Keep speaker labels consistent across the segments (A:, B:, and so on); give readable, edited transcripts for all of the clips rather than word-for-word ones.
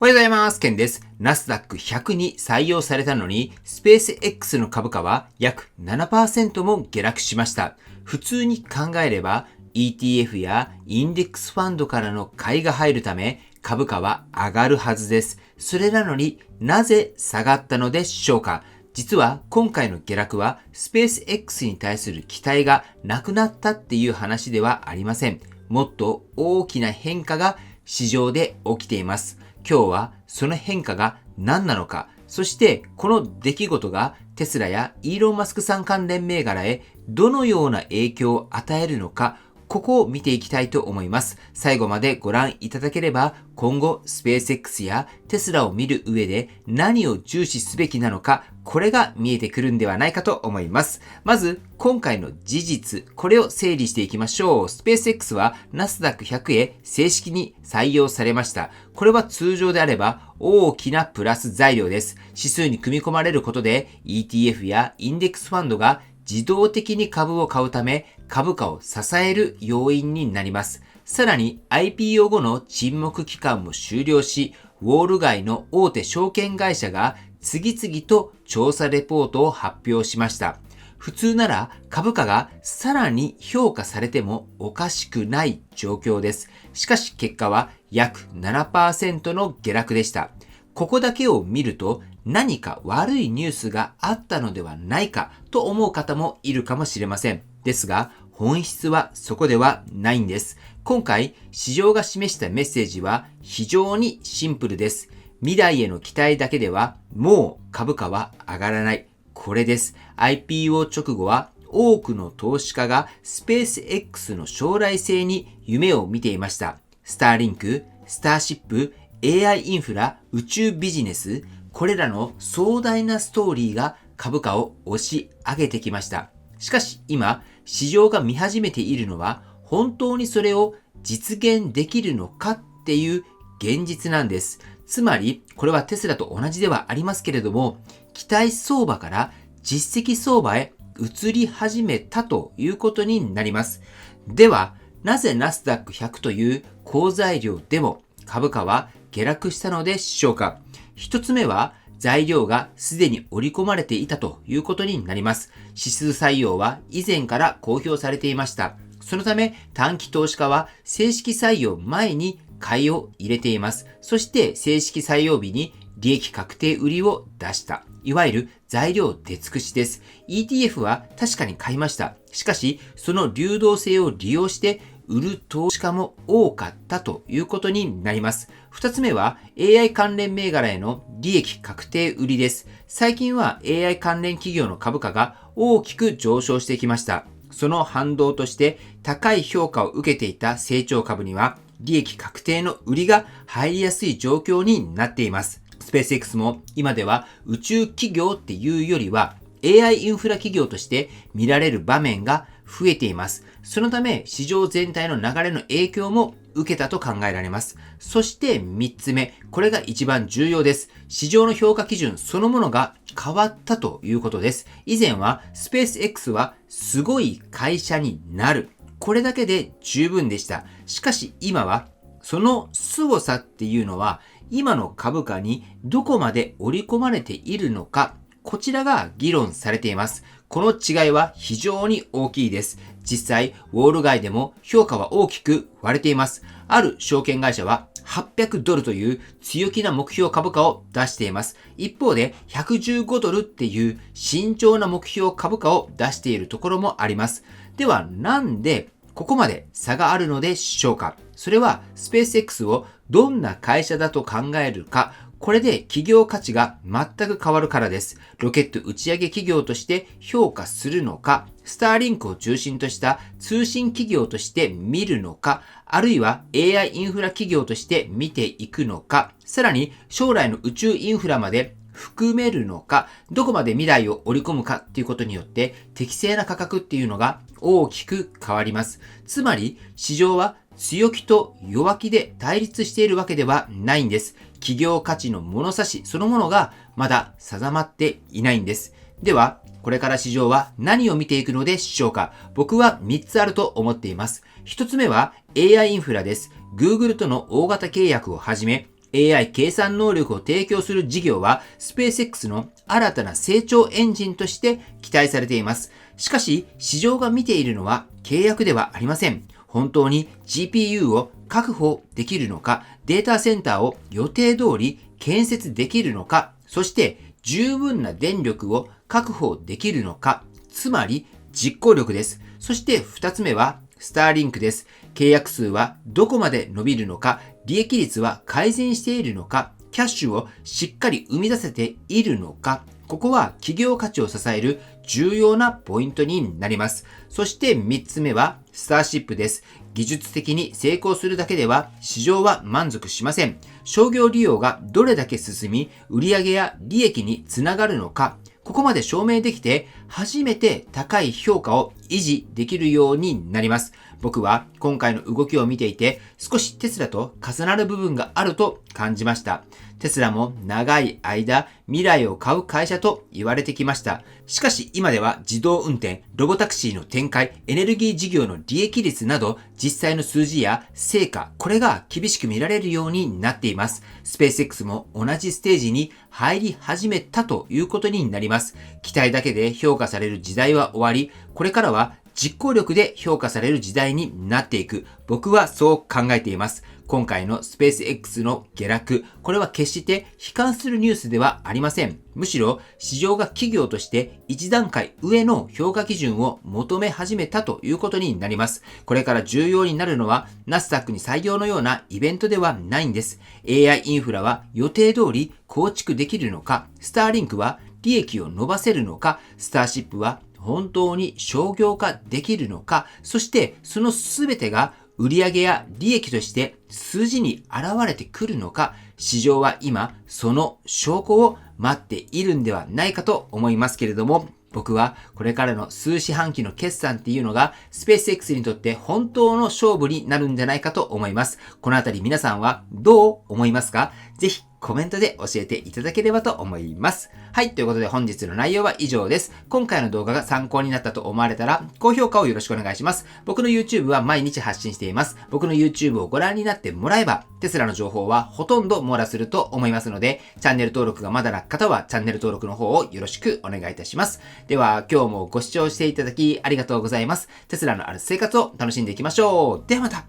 A: おはようございます。ケンです。ナスダック100に採用されたのに、スペース X の株価は約 7% も下落しました。普通に考えれば、ETF やインデックスファンドからの買いが入るため、株価は上がるはずです。それなのになぜ下がったのでしょうか。実は今回の下落はスペース X に対する期待がなくなったっていう話ではありません。もっと大きな変化が市場で起きています。今日はその変化が何なのか、そしてこの出来事がテスラやイーロン・マスクさん関連銘柄へどのような影響を与えるのか、ここを見ていきたいと思います。最後までご覧いただければ、今後スペース X やテスラを見る上で何を重視すべきなのか、これが見えてくるんではないかと思います。まず、今回の事実、これを整理していきましょう。スペース X はナスダック100へ正式に採用されました。これは通常であれば大きなプラス材料です。指数に組み込まれることで ETF やインデックスファンドが自動的に株を買うため株価を支える要因になります。さらに IPO 後の沈黙期間も終了し、ウォール街の大手証券会社が次々と調査レポートを発表しました。普通なら株価がさらに評価されてもおかしくない状況です。しかし結果は約 7% の下落でした。ここだけを見ると何か悪いニュースがあったのではないかと思う方もいるかもしれません。ですが本質はそこではないんです。今回市場が示したメッセージは非常にシンプルです。未来への期待だけではもう株価は上がらない。これです。IPO 直後は多くの投資家がスペース X の将来性に夢を見ていました。スターリンク、スターシップ、AI インフラ、宇宙ビジネス、これらの壮大なストーリーが株価を押し上げてきました。しかし今、市場が見始めているのは本当にそれを実現できるのかっていう現実なんです。つまり、これはテスラと同じではありますけれども、期待相場から実績相場へ移り始めたということになります。では、なぜナスダック100という好材料でも株価は下落したのでしょうか。一つ目は、材料がすでに織り込まれていたということになります。指数採用は以前から公表されていました。そのため短期投資家は正式採用前に買いを入れています。そして正式採用日に利益確定売りを出した。いわゆる材料出尽くしです。ETF は確かに買いました。しかし、その流動性を利用して売る投資家も多かったということになります。二つ目は AI 関連銘柄への利益確定売りです。最近は AI 関連企業の株価が大きく上昇してきました。その反動として高い評価を受けていた成長株には利益確定の売りが入りやすい状況になっています。スペース X も今では宇宙企業っていうよりは AI インフラ企業として見られる場面が増えています。そのため市場全体の流れの影響も受けたと考えられます。そして3つ目、これが一番重要です。市場の評価基準そのものが変わったということです。以前はスペース X はすごい会社になる。これだけで十分でした。しかし今はその凄さっていうのは今の株価にどこまで織り込まれているのか、こちらが議論されています。この違いは非常に大きいです。実際、ウォール街でも評価は大きく割れています。ある証券会社は800ドルという強気な目標株価を出しています。一方で115ドルっていう慎重な目標株価を出しているところもあります。ではなんでここまで差があるのでしょうか。それはスペース X をどんな会社だと考えるか、これで企業価値が全く変わるからです。ロケット打ち上げ企業として評価するのか、スターリンクを中心とした通信企業として見るのか、あるいは AI インフラ企業として見ていくのか、さらに将来の宇宙インフラまで含めるのか、どこまで未来を織り込むかっていうことによって適正な価格っていうのが大きく変わります。つまり市場は強気と弱気で対立しているわけではないんです。企業価値の物差しそのものがまだ定まっていないんです。では、これから市場は何を見ていくのでしょうか。僕は3つあると思っています。1つ目は AI インフラです。Google との大型契約をはじめ、AI 計算能力を提供する事業は、スペース X の新たな成長エンジンとして期待されています。しかし、市場が見ているのは契約ではありません。本当に GPU を確保できるのか、データセンターを予定通り建設できるのか、そして十分な電力を確保できるのか、つまり実行力です。そして2つ目はスターリンクです。契約数はどこまで伸びるのか、利益率は改善しているのか、キャッシュをしっかり生み出せているのか、ここは企業価値を支える重要なポイントになります。そして3つ目はスターシップです。技術的に成功するだけでは市場は満足しません。商業利用がどれだけ進み、売上や利益につながるのか、ここまで証明できて初めて高い評価を維持できるようになります。僕は今回の動きを見ていて少しテスラと重なる部分があると感じました。テスラも長い間未来を買う会社と言われてきました。しかし今では自動運転、ロボタクシーの展開、エネルギー事業の利益率など実際の数字や成果、これが厳しく見られるようになっています。スペース X も同じステージに入り始めたということになります。期待だけで評価される時代は終わり、これからは実行力で評価される時代になっていく。僕はそう考えています。今回のスペース X の下落、これは決して悲観するニュースではありません。むしろ市場が企業として一段階上の評価基準を求め始めたということになります。これから重要になるのはナスダックに採用のようなイベントではないんです。AI インフラは予定通り構築できるのか、スターリンクは利益を伸ばせるのか、スターシップは本当に商業化できるのか、そしてその全てが売上や利益として数字に現れてくるのか、市場は今その証拠を待っているんではないかと思いますけれども、僕はこれからの数四半期の決算っていうのがスペース X にとって本当の勝負になるんじゃないかと思います。このあたり皆さんはどう思いますか？ぜひコメントで教えていただければと思います。はい、ということで本日の内容は以上です。今回の動画が参考になったと思われたら高評価をよろしくお願いします。僕の YouTube は毎日発信しています。僕の YouTube をご覧になってもらえばテスラの情報はほとんど網羅すると思いますので、チャンネル登録がまだな方はチャンネル登録の方をよろしくお願いいたします。では今日もご視聴していただきありがとうございます。テスラのある生活を楽しんでいきましょう。ではまた。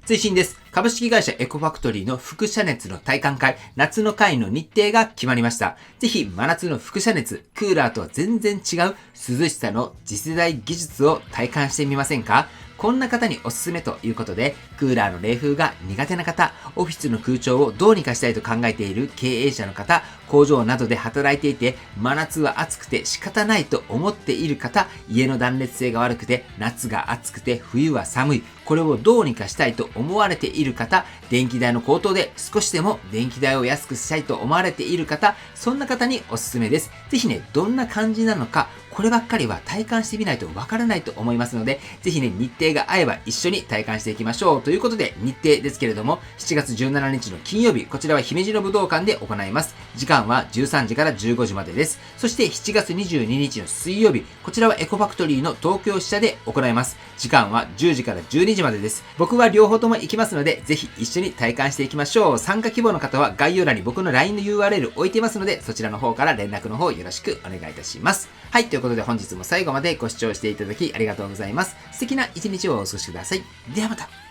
A: 追伸です。株式会社エコファクトリーの輻射熱の体感会、夏の会の日程が決まりました。ぜひ真夏の輻射熱、クーラーとは全然違う涼しさの次世代技術を体感してみませんか？こんな方におすすめということで、クーラーの冷風が苦手な方、オフィスの空調をどうにかしたいと考えている経営者の方、工場などで働いていて、真夏は暑くて仕方ないと思っている方、家の断熱性が悪くて、夏が暑くて冬は寒い、これをどうにかしたいと思われている方、電気代の高騰で少しでも電気代を安くしたいと思われている方、そんな方におすすめです。ぜひね、どんな感じなのか、こればっかりは体感してみないとわからないと思いますので、ぜひね、日程が合えば一緒に体感していきましょう。ということで、日程ですけれども、7月17日の金曜日、こちらは姫路の武道館で行います。時間は13時から15時までです。そして7月22日の水曜日、こちらはエコファクトリーの東京支社で行います。時間は10時から12時までです。僕は両方とも行きますので、ぜひ一緒に体感していきましょう。参加希望の方は概要欄に僕の LINE の URL 置いてますので、そちらの方から連絡の方よろしくお願いいたします。はい、ということで本日も最後までご視聴していただきありがとうございます。素敵な一日をお過ごしください。ではまた。